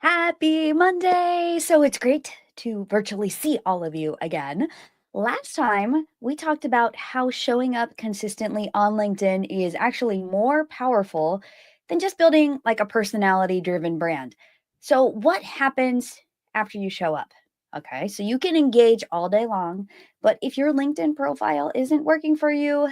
Happy Monday! So it's great to virtually see all of you again. Last time, we talked about how showing up consistently on LinkedIn is actually more powerful than just building like a personality driven brand. So, what happens after you show up? Okay, so you can engage all day long, but if your LinkedIn profile isn't working for you,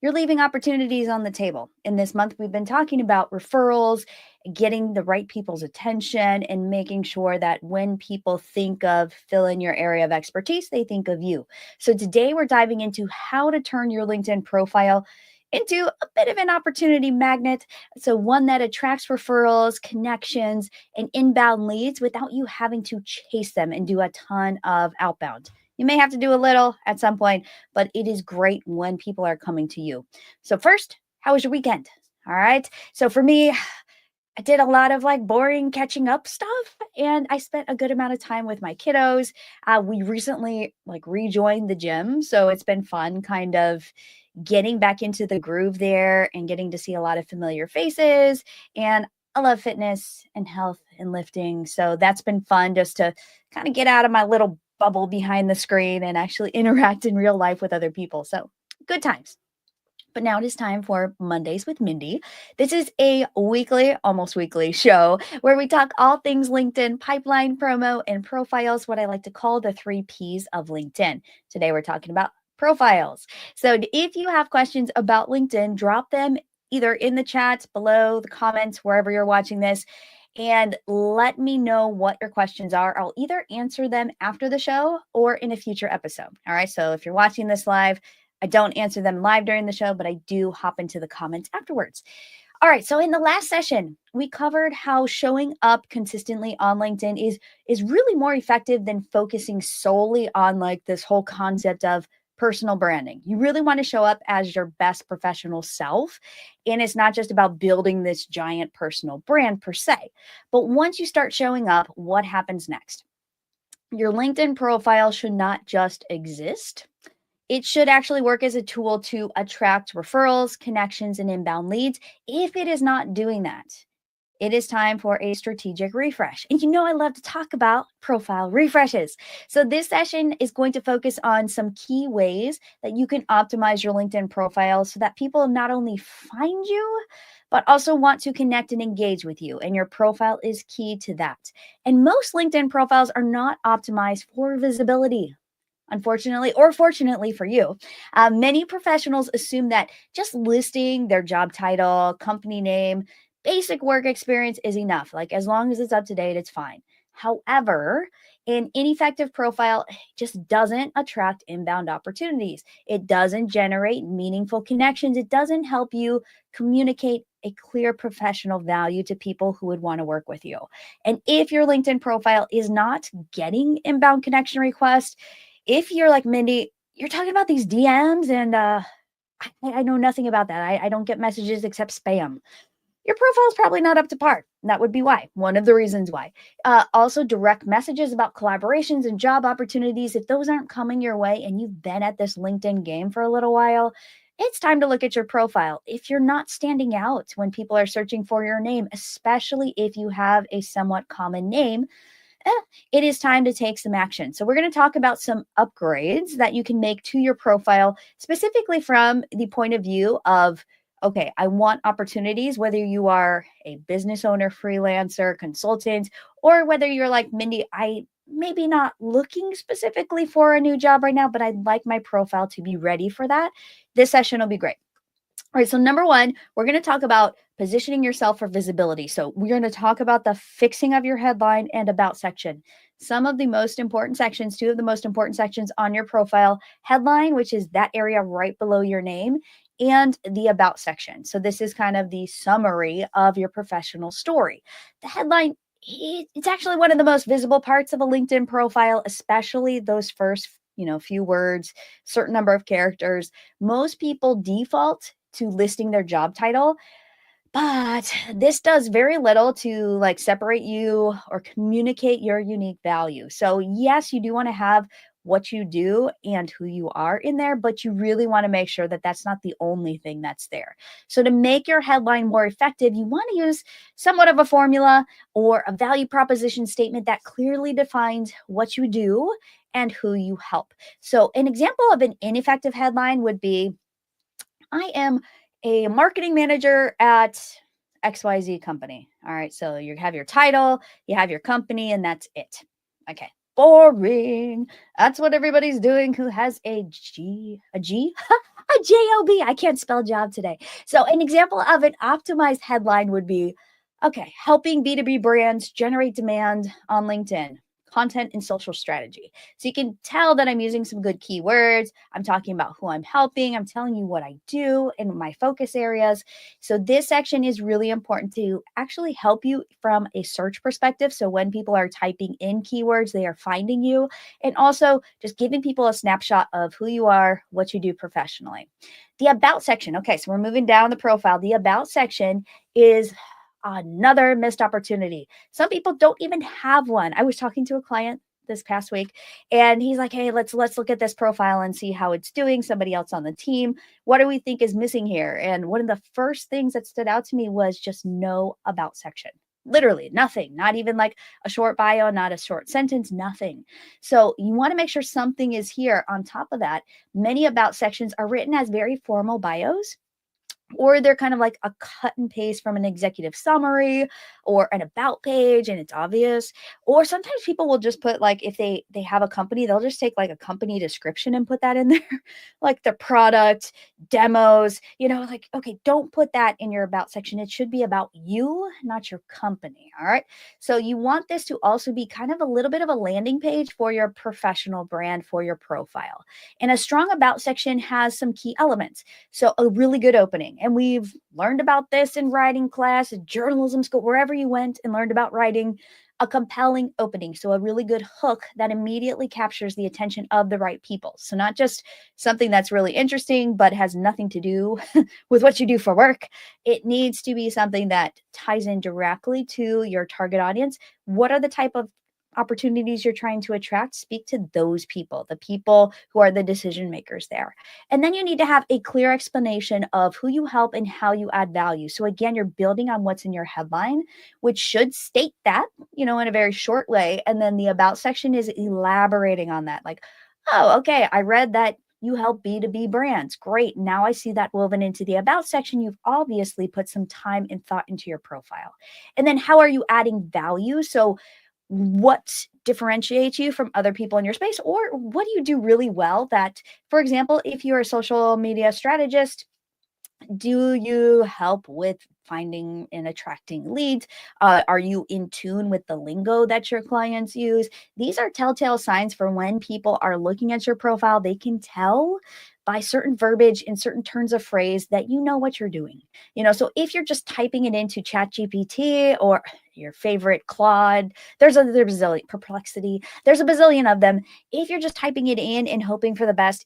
you're leaving opportunities on the table. In this month, we've been talking about referrals, getting the right people's attention, and making sure that when people think of fill in your area of expertise, they think of you. So today, we're diving into how to turn your LinkedIn profile into a bit of an opportunity magnet. So, one that attracts referrals, connections, and inbound leads without you having to chase them and do a ton of outbound. You may have to do a little at some point, but it is great when people are coming to you. So, first, how was your weekend? All right. So, for me, I did a lot of like boring catching up stuff and I spent a good amount of time with my kiddos. We recently like rejoined the gym. So, it's been fun kind of getting back into the groove there and getting to see a lot of familiar faces. And I love fitness and health and lifting. So, that's been fun just to kind of get out of my little bubble behind the screen and actually interact in real life with other people. So, good times. But now it is time for Mondays with Mindy. This is a weekly, almost weekly show where we talk all things LinkedIn, pipeline, promo, and profiles, what I like to call the three P's of LinkedIn. Today we're talking about profiles. So if you have questions about LinkedIn, drop them either in the chat, below, the comments, wherever you're watching this, and let me know what your questions are. I'll either answer them after the show or in a future episode. All right. So if you're watching this live, I don't answer them live during the show, but I do hop into the comments afterwards. All right, so in the last session, we covered how showing up consistently on LinkedIn is really more effective than focusing solely on like this whole concept of personal branding. You really want to show up as your best professional self, and it's not just about building this giant personal brand per se. But once you start showing up, what happens next? Your LinkedIn profile should not just exist. It should actually work as a tool to attract referrals, connections, and inbound leads. If it is not doing that, it is time for a strategic refresh. And you know, I love to talk about profile refreshes. So, this session is going to focus on some key ways that you can optimize your LinkedIn profile so that people not only find you, but also want to connect and engage with you. And your profile is key to that. And most LinkedIn profiles are not optimized for visibility, unfortunately, or fortunately for you. Many professionals assume that just listing their job title, company name, basic work experience is enough. Like, as long as it's up to date, it's fine. However, an ineffective profile just doesn't attract inbound opportunities. It doesn't generate meaningful connections. It doesn't help you communicate a clear professional value to people who would want to work with you. And if your LinkedIn profile is not getting inbound connection requests, if you're like Mindy, you're talking about these DMs and I know nothing about that. I don't get messages except spam. Your profile is probably not up to par. That would be why. One of the reasons why. Also, direct messages about collaborations and job opportunities. If those aren't coming your way and you've been at this LinkedIn game for a little while, it's time to look at your profile. If you're not standing out when people are searching for your name, especially if you have a somewhat common name, eh, it is time to take some action. So, we're going to talk about some upgrades that you can make to your profile, specifically from the point of view of, okay, I want opportunities, whether you are a business owner, freelancer, consultant, or whether you're like Mindy, I maybe not looking specifically for a new job right now, but I'd like my profile to be ready for that. This session will be great. All right, so number one, we're going to talk about positioning yourself for visibility. So we're going to talk about the fixing of your headline and about section. Some of the most important sections, two of the most important sections on your profile: headline, which is that area right below your name, and the about section. So this is kind of the summary of your professional story. The headline, it's actually one of the most visible parts of a LinkedIn profile, especially those first, few words, certain number of characters. Most people default to listing their job title, but this does very little to like separate you or communicate your unique value. So yes, you do want to have what you do and who you are in there, but you really want to make sure that that's not the only thing that's there. So, to make your headline more effective, you want to use somewhat of a formula or a value proposition statement that clearly defines what you do and who you help. So, an example of an ineffective headline would be, I am a marketing manager at XYZ company. All right. So you have your title, you have your company, and that's it. Okay. Boring. That's what everybody's doing who has a job. I can't spell job today. So an example of an optimized headline would be, okay, helping B2B brands generate demand on LinkedIn, content and social strategy. So you can tell that I'm using some good keywords. I'm talking about who I'm helping. I'm telling you what I do and my focus areas. So this section is really important to actually help you from a search perspective. So when people are typing in keywords, they are finding you, and also just giving people a snapshot of who you are, what you do professionally. The about section. Okay, so we're moving down the profile. The about section is another missed opportunity. Some people don't even have one. I was talking to a client this past week, and he's like, "Hey, let's look at this profile and see how it's doing. Somebody else on the team. What do we think is missing here?" And one of the first things that stood out to me was just no about section. Literally nothing, not even like a short bio, not a short sentence, nothing. So you want to make sure something is here on top of that. Many about sections are written as very formal bios, or they're kind of like a cut and paste from an executive summary or an about page, and it's obvious. Or sometimes people will just put, like, if they have a company, they'll just take like a company description and put that in there, like the product demos, like, okay, don't put that in your about section. It should be about you, not your company. All right, so you want this to also be kind of a little bit of a landing page for your professional brand, for your profile. And a strong about section has some key elements. So a really good opening. And we've learned about this in writing class, in journalism school, wherever you went and learned about writing. A compelling opening. So a really good hook that immediately captures the attention of the right people. So not just something that's really interesting, but has nothing to do with what you do for work. It needs to be something that ties in directly to your target audience. What are the type of opportunities you're trying to attract? Speak to those people, the people who are the decision makers there. And then you need to have a clear explanation of who you help and how you add value. So again, you're building on what's in your headline, which should state that, in a very short way. And then the about section is elaborating on that. Like, oh, okay, I read that you help B2B brands. Great. Now I see that woven into the about section. You've obviously put some time and thought into your profile. And then how are you adding value? So what differentiates you from other people in your space, or what do you do really well that, for example, if you're a social media strategist, do you help with finding and attracting leads? Are you in tune with the lingo that your clients use? These are telltale signs for when people are looking at your profile. They can tell by certain verbiage and certain turns of phrase that you know what you're doing. So if you're just typing it into ChatGPT or your favorite Claude, there's a bazillion, Perplexity, there's a bazillion of them. If you're just typing it in and hoping for the best,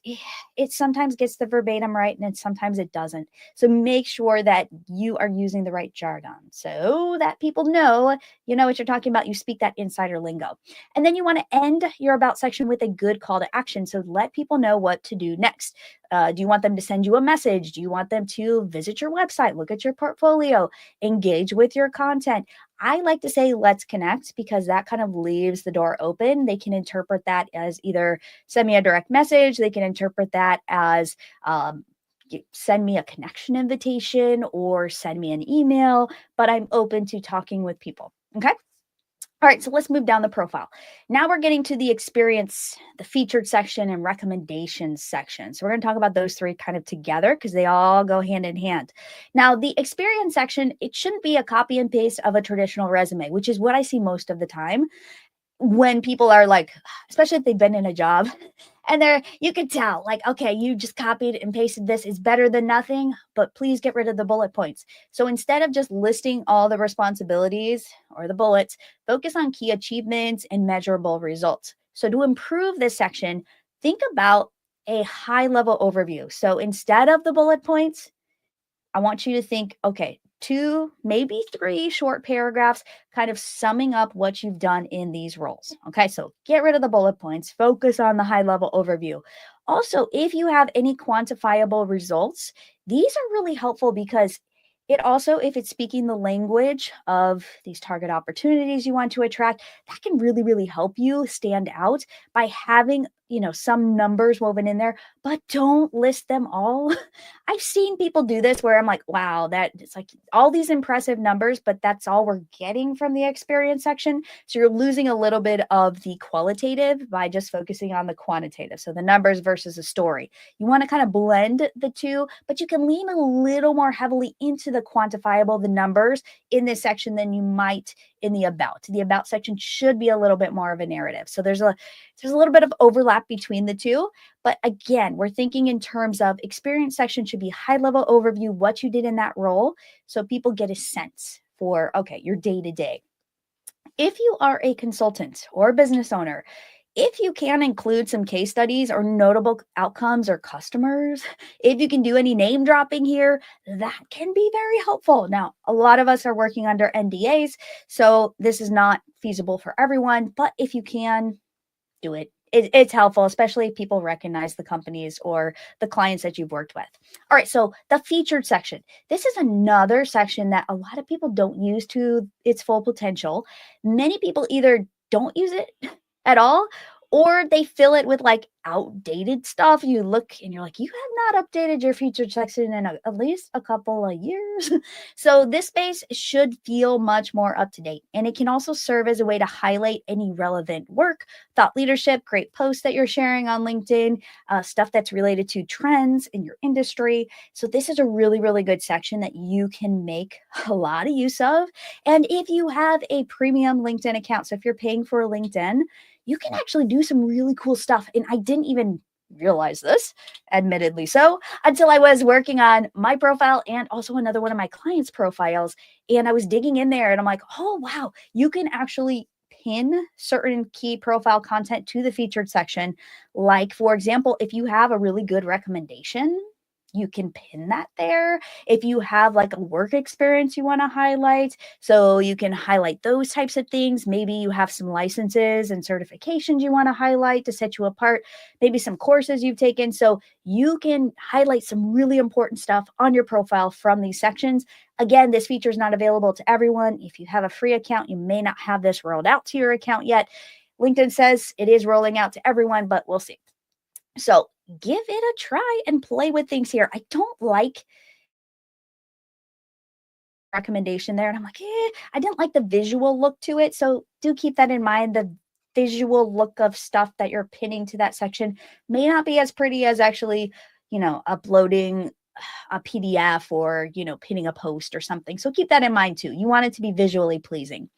it sometimes gets the verbatim right and sometimes it doesn't. So make sure that you are using the right jargon so that people know you know what you're talking about. You speak that insider lingo. And then you want to end your about section with a good call to action. So let people know what to do next. Do you want them to send you a message? Do you want them to visit your website, look at your portfolio, engage with your content? I like to say, let's connect, because that kind of leaves the door open. They can interpret that as either send me a direct message. They can interpret that as send me a connection invitation or send me an email, but I'm open to talking with people. Okay. All right, so let's move down the profile. Now we're getting to the experience, the featured section, and recommendations section. So we're going to talk about those three kind of together because they all go hand in hand. Now, the experience section, it shouldn't be a copy and paste of a traditional resume, which is what I see most of the time when people are like, especially if they've been in a job and you can tell, like, okay, you just copied and pasted this, is better than nothing, but please get rid of the bullet points. So instead of just listing all the responsibilities or the bullets, focus on key achievements and measurable results. So to improve this section, think about a high level overview. So instead of the bullet points, I want you to think, okay, 2, maybe 3 short paragraphs kind of summing up what you've done in these roles. Okay, so get rid of the bullet points, focus on the high level overview. Also, if you have any quantifiable results, these are really helpful because it also, if it's speaking the language of these target opportunities you want to attract, that can really, really help you stand out by having, some numbers woven in there, but don't list them all. I've seen people do this where I'm like, wow, that it's like all these impressive numbers, but that's all we're getting from the experience section. So you're losing a little bit of the qualitative by just focusing on the quantitative. So the numbers versus the story. You want to kind of blend the two, but you can lean a little more heavily into the quantifiable, the numbers in this section than you might in the about. The about section should be a little bit more of a narrative. So there's a little bit of overlap between the two. But again, we're thinking in terms of experience section should be high level overview, what you did in that role. So people get a sense for, okay, your day to day. If you are a consultant or a business owner, if you can include some case studies or notable outcomes or customers, if you can do any name dropping here, that can be very helpful. Now, a lot of us are working under NDAs, so this is not feasible for everyone, but if you can, do it. It's helpful, especially if people recognize the companies or the clients that you've worked with. All right, so the featured section. This is another section that a lot of people don't use to its full potential. Many people either don't use it at all or they fill it with like outdated stuff. You look and you're like, you have not updated your featured section in at least a couple of years. So this space should feel much more up to date. And it can also serve as a way to highlight any relevant work, thought leadership, great posts that you're sharing on LinkedIn, stuff that's related to trends in your industry. So this is a really, really good section that you can make a lot of use of. And if you have a premium LinkedIn account, so if you're paying for a LinkedIn, you can actually do some really cool stuff. And I didn't even realize this, admittedly so, until I was working on my profile and also another one of my clients' profiles. And I was digging in there and I'm like, oh, wow, you can actually pin certain key profile content to the featured section. Like, for example, if you have a really good recommendation, you can pin that there. If you have like a work experience you want to highlight, so you can highlight those types of things. Maybe you have some licenses and certifications you want to highlight to set you apart, maybe some courses you've taken. So you can highlight some really important stuff on your profile from these sections. Again, this feature is not available to everyone. If you have a free account, you may not have this rolled out to your account yet. LinkedIn says it is rolling out to everyone, but we'll see. So give it a try and play with things here. I don't like recommendation there. And I'm like, I didn't like the visual look to it. So do keep that in mind. The visual look of stuff that you're pinning to that section may not be as pretty as actually, uploading a PDF or, pinning a post or something. So keep that in mind too. You want it to be visually pleasing.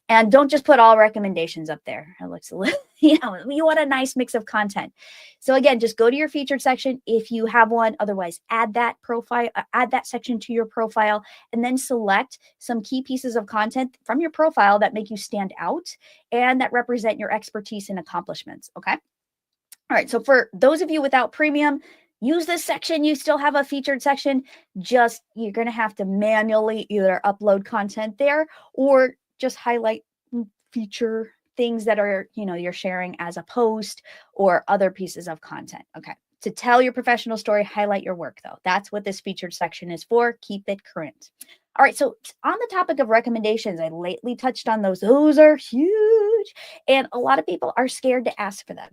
And don't just put all recommendations up there. It looks a little, you want a nice mix of content. So again, just go to your featured section if you have one. Otherwise, add that profile, add that section to your profile, and then select some key pieces of content from your profile that make you stand out and that represent your expertise and accomplishments. Okay. All right. So for those of you without premium, use this section. You still have a featured section. Just you're going to have to manually either upload content there or just highlight feature things that are, you're sharing as a post or other pieces of content. Okay. To tell your professional story, highlight your work though. That's what this featured section is for. Keep it current. All right. So on the topic of recommendations, I lately touched on those. Those are huge. And a lot of people are scared to ask for them.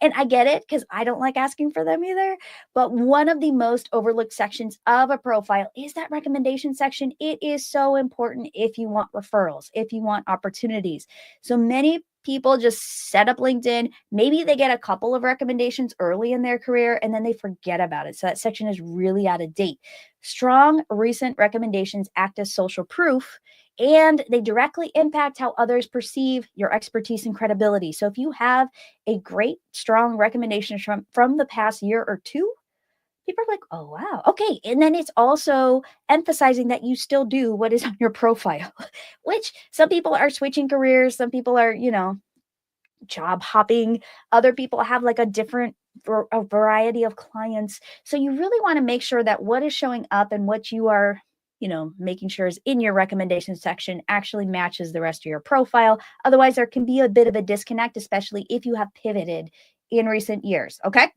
And I get it because I don't like asking for them either. But one of the most overlooked sections of a profile is that recommendation section. It is so important if you want referrals, if you want opportunities. So many people just set up LinkedIn. Maybe they get a couple of recommendations early in their career and then they forget about it. So that section is really out of date. Strong recent recommendations act as social proof and they directly impact how others perceive your expertise and credibility. So if you have a great, strong recommendation from the past year or two, people are like, oh, wow. Okay. And then it's also emphasizing that you still do what is on your profile, which some people are switching careers. Some people are, job hopping. Other people have like a variety of clients. So you really want to make sure that what is showing up and what you are making sure is in your recommendation section actually matches the rest of your profile. Otherwise, there can be a bit of a disconnect, especially if you have pivoted in recent years. Okay.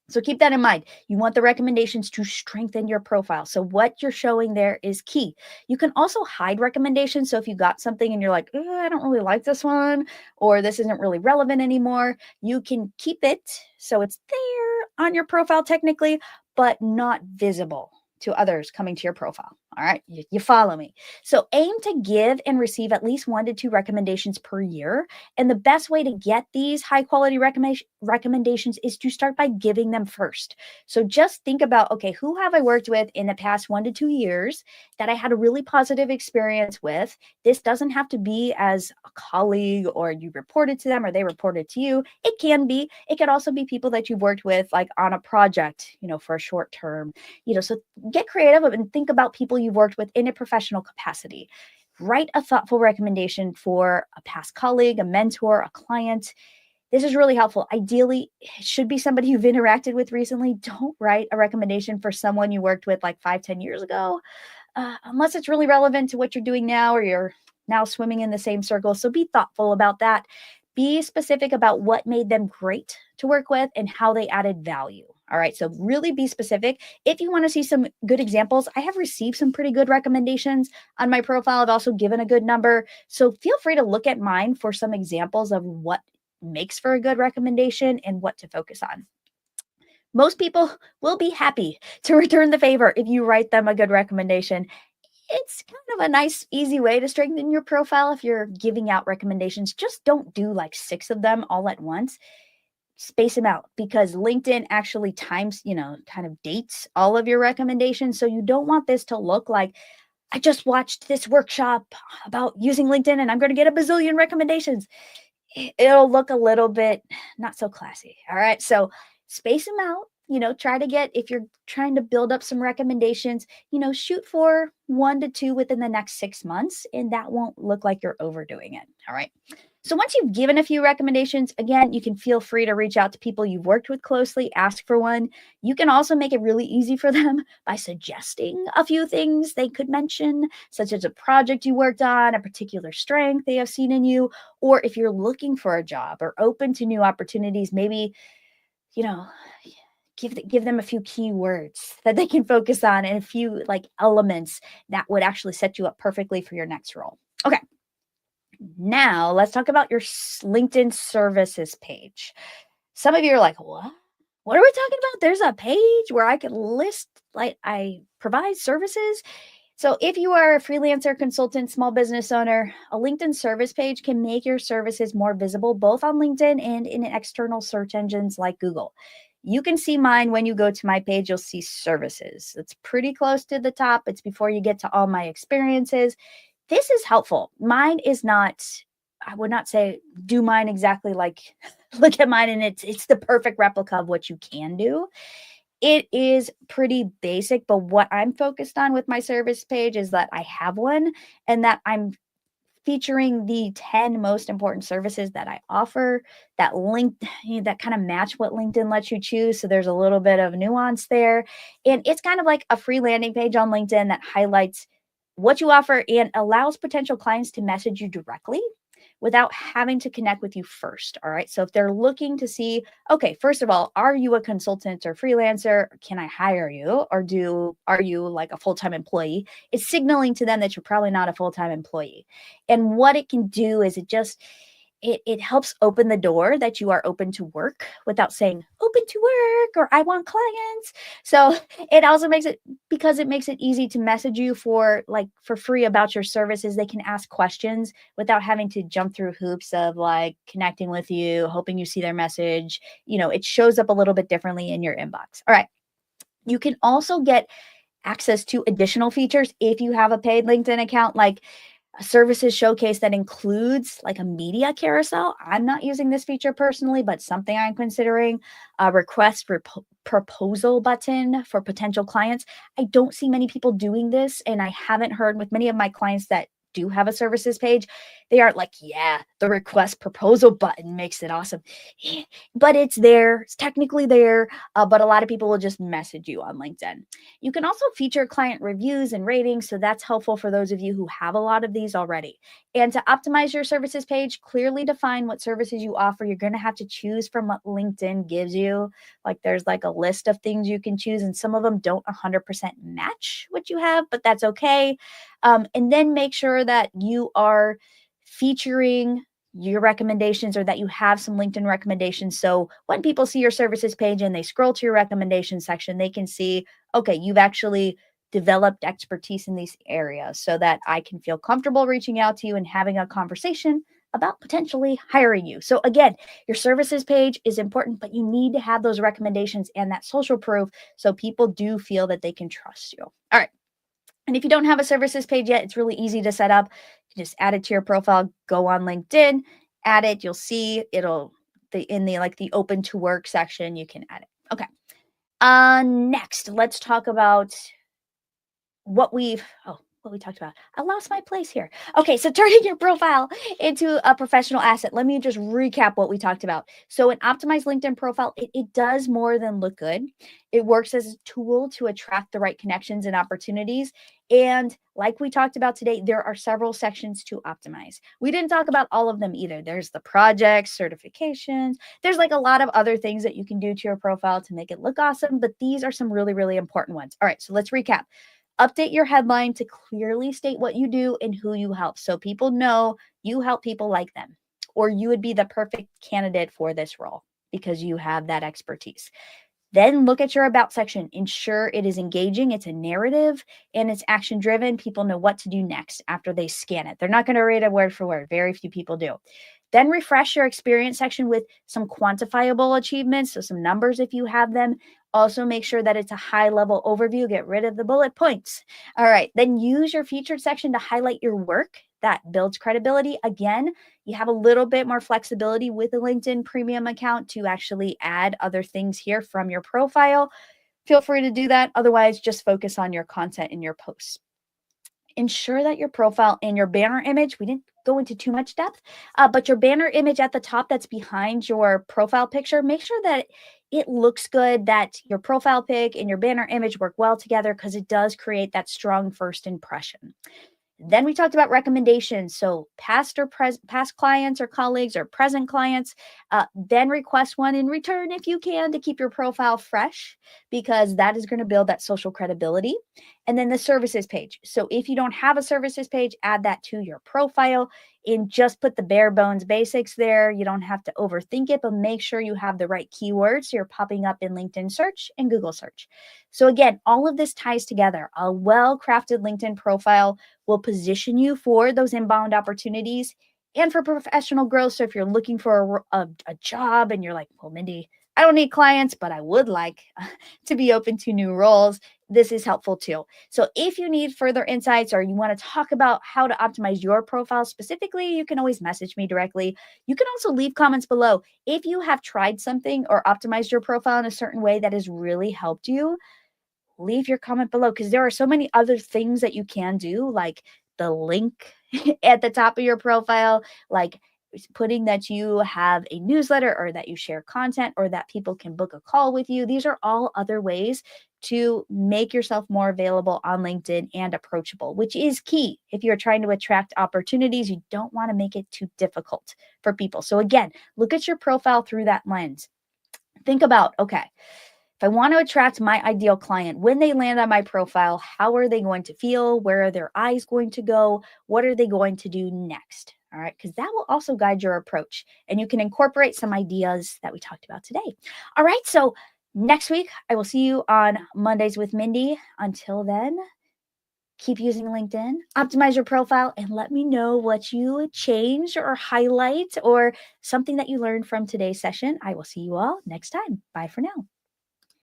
So keep that in mind. You want the recommendations to strengthen your profile. So what you're showing there is key. You can also hide recommendations. So if you got something and you're like, I don't really like this one, or this isn't really relevant anymore, you can keep it so it's there on your profile technically, but not visible to others coming to your profile. All right, you follow me. So aim to give and receive at least 1 to 2 recommendations per year. And the best way to get these high quality recommendations is to start by giving them first. So just think about, okay, who have I worked with in the past 1 to 2 years that I had a really positive experience with? This doesn't have to be as a colleague or you reported to them or they reported to you. It can be. It could also be people that you've worked with like on a project, for a short term, so get creative and think about people you've worked with in a professional capacity. Write a thoughtful recommendation for a past colleague, a mentor, a client. This is really helpful. Ideally, it should be somebody you've interacted with recently. Don't write a recommendation for someone you worked with like 5, 10 years ago, unless it's really relevant to what you're doing now or you're now swimming in the same circle. So be thoughtful about that. Be specific about what made them great to work with and how they added value. All right. So really be specific. If you want to see some good examples, I have received some pretty good recommendations on my profile. I've also given a good number. So feel free to look at mine for some examples of what makes for a good recommendation and what to focus on. Most people will be happy to return the favor if you write them a good recommendation. It's kind of a nice, easy way to strengthen your profile if you're giving out recommendations. Just don't do like 6 of them all at once. Space them out because LinkedIn actually times, kind of dates all of your recommendations. So you don't want this to look like, I just watched this workshop about using LinkedIn and I'm going to get a bazillion recommendations. It'll look a little bit not so classy. All right. So space them out. Try to get, if you're trying to build up some recommendations, shoot for 1 to 2 within the next 6 months, and that won't look like you're overdoing it. All right. So once you've given a few recommendations, again, you can feel free to reach out to people you've worked with closely, ask for one. You can also make it really easy for them by suggesting a few things they could mention, such as a project you worked on, a particular strength they have seen in you, or if you're looking for a job or open to new opportunities, maybe, you know, give them a few keywords that they can focus on and a few like elements that would actually set you up perfectly for your next role. Okay. Now let's talk about your LinkedIn services page. Some of you are like, what? What are we talking about? There's a page where I can list, like, I provide services. So if you are a freelancer, consultant, small business owner, a LinkedIn service page can make your services more visible, both on LinkedIn and in external search engines like Google. You can see mine when you go to my page, you'll see services. It's pretty close to the top. It's before you get to all my experiences. This is helpful. Mine is not, I would not say do mine exactly like look at mine and it's the perfect replica of what you can do. It is pretty basic, but what I'm focused on with my service page is that I have one and that I'm featuring the 10 most important services that I offer that that kind of match what LinkedIn lets you choose. So there's a little bit of nuance there. And it's kind of like a free landing page on LinkedIn that highlights what you offer and allows potential clients to message you directly without having to connect with you first. All right. So if they're looking to see, okay, first of all, are you a consultant or freelancer? Can I hire you? Or are you like a full-time employee? It's signaling to them that you're probably not a full-time employee. And what it can do is it helps open the door that you are open to work without saying open to work or I want clients. So it also makes it, because it makes it easy to message you for free about your services. They can ask questions without having to jump through hoops of like connecting with you, hoping you see their message. It shows up a little bit differently in your inbox. All right. You can also get access to additional features if you have a paid LinkedIn account, like a services showcase that includes like a media carousel. I'm not using this feature personally, but something I'm considering. A request for proposal button for potential clients. I don't see many people doing this, and I haven't heard with many of my clients that do have a services page, they aren't like, yeah, the request proposal button makes it awesome. But it's there, it's technically there, but a lot of people will just message you on LinkedIn. You can also feature client reviews and ratings, so that's helpful for those of you who have a lot of these already. And to optimize your services page, clearly define what services you offer. You're going to have to choose from what LinkedIn gives you. Like there's like a list of things you can choose, and some of them don't 100% match what you have, but that's okay. And then make sure that you are featuring your recommendations or that you have some LinkedIn recommendations. So when people see your services page and they scroll to your recommendation section, they can see, okay, you've actually developed expertise in these areas so that I can feel comfortable reaching out to you and having a conversation about potentially hiring you. So again, your services page is important, but you need to have those recommendations and that social proof so people do feel that they can trust you. All right. And if you don't have a services page yet, it's really easy to set up. You just add it to your profile, go on LinkedIn, add it. You'll see it'll in the like the open to work section, you can add it. Okay. Next, let's talk about what we talked about. I lost my place here. Okay, so turning your profile into a professional asset. Let me just recap what we talked about. So an optimized LinkedIn profile, it does more than look good. It works as a tool to attract the right connections and opportunities. And like we talked about today, there are several sections to optimize. We didn't talk about all of them either. There's the projects, certifications. There's like a lot of other things that you can do to your profile to make it look awesome, but these are some really, really important ones. All right, so let's recap. Update your headline to clearly state what you do and who you help so people know you help people like them, or you would be the perfect candidate for this role because you have that expertise. Then look at your about section. Ensure it is engaging, it's a narrative, and it's action driven. People know what to do next after they scan it. They're not going to read it word for word. Very few people do. Then refresh your experience section with some quantifiable achievements, so some numbers if you have them. Also, make sure that it's a high level overview. Get rid of the bullet points. All right. Then use your featured section to highlight your work. That builds credibility. Again, you have a little bit more flexibility with a LinkedIn premium account to actually add other things here from your profile. Feel free to do that. Otherwise, just focus on your content in your posts. Ensure that your profile and your banner image, we didn't go into too much depth, but your banner image at the top that's behind your profile picture, make sure that it looks good, that your profile pic and your banner image work well together because it does create that strong first impression. Then we talked about recommendations. So past clients or colleagues or present clients, then request one in return if you can to keep your profile fresh because that is going to build that social credibility. And then the services page. So if you don't have a services page, add that to your profile and just put the bare bones basics there. You don't have to overthink it, but make sure you have the right keywords so you're popping up in LinkedIn search and Google search. So again, all of this ties together. A well-crafted LinkedIn profile will position you for those inbound opportunities and for professional growth. So if you're looking for a job and you're like, well, Mindy, I don't need clients, but I would like to be open to new roles, this is helpful too. So if you need further insights or you want to talk about how to optimize your profile specifically, you can always message me directly. You can also leave comments below. If you have tried something or optimized your profile in a certain way that has really helped you, leave your comment below because there are so many other things that you can do, like the link at the top of your profile, like putting that you have a newsletter or that you share content or that people can book a call with you. These are all other ways to make yourself more available on LinkedIn and approachable, which is key. If you're trying to attract opportunities, you don't want to make it too difficult for people. So again, look at your profile through that lens. Think about, okay, if I want to attract my ideal client, when they land on my profile, how are they going to feel? Where are their eyes going to go? What are they going to do next? All right, because that will also guide your approach and you can incorporate some ideas that we talked about today. All right, so next week, I will see you on Mondays with Mindy. Until then, keep using LinkedIn, optimize your profile, and let me know what you change or highlight or something that you learned from today's session. I will see you all next time. Bye for now.